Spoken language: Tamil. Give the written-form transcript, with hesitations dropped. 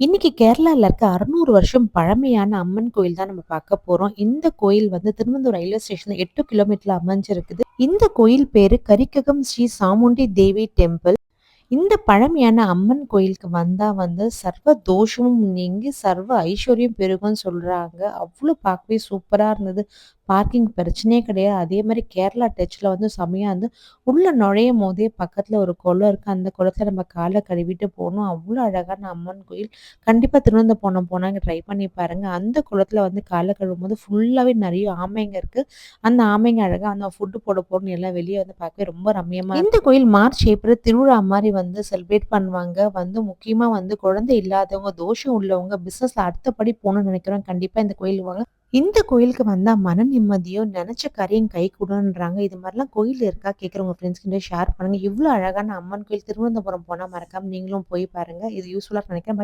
இன்னைக்கு கேரளால இருக்க 600 வருஷம் பழமையான அம்மன் கோயில் தான் நம்ம பார்க்க போறோம். இந்த கோயில் வந்து திருவனந்தபுரம் ரயில்வே ஸ்டேஷன்ல 8 கிலோமீட்டர்ல அமைஞ்சிருக்குது. இந்த கோயில் பேரு கரிக்ககம் ஸ்ரீ சாமுண்டி தேவி டெம்பிள். இந்த பழமையான அம்மன் கோயிலுக்கு வந்தா வந்து சர்வ தோஷமும் நீங்கி சர்வ ஐஸ்வர்யம் பெருகும்னு சொல்றாங்க. அவ்ளோ பார்க்கவே சூப்பரா இருந்தது. பார்க்கிங் பிரச்சனையே கிடையாது. அதே மாரி கேரளா டச்ல வந்து செமையா இருந்து உள்ள நுழையும்போதே பக்கத்துல ஒரு குளம் இருக்கு. அந்த குளத்துல நம்ம கால கழுவிட்டு போனோம். அவ்ளோ அழகான அம்மன் கோயில். கண்டிப்பா திருவனந்தபுரம் போனா இங்க ட்ரை பண்ணி பாருங்க. அந்த குளத்துல வந்து கால கழுவும்போது ஃபுல்லாவே நெறைய ஆமைங்க இருக்கு. அந்த ஆமைங்க அழகா அந்த ஃபுட் போட போறன்னு எல்லாம் வெளிய வந்து பார்க்கவே ரொம்ப ரம்மியமா இந்த கோயில் மார்ச், ஏப்ரல் திருவிழா மாரி வந்து செலிப்ரேட் பண்ணுவாங்க. வந்து முக்கியமா வந்து குழந்தை இல்லாதவங்க, தோஷம் உள்ளவங்க, பிசினஸ்ல அடுத்தபடி போணும்னு நினைக்கிறவங்க கண்டிப்பா இந்த கோயிலுக்கு வாங்க. இந்த கோயிலுக்கு வந்தா மன நிம்மதியும், நெனச்ச காரியம் கைகூடும்ன்றாங்க. இது மாரிலாம் கோயில் இருக்கா கேட்குற உங்க ஃப்ரெண்ட்ஸ் கிட்ட ஷேர் பண்ணுங்க. இவ்ளோ அழகான அம்மன் கோயில் திருவனந்தபுரம் போனா மறக்காம நீங்களும் போய் பாருங்க. இது யூஸ்ஃபுல்லா நினைக்கிறேன்.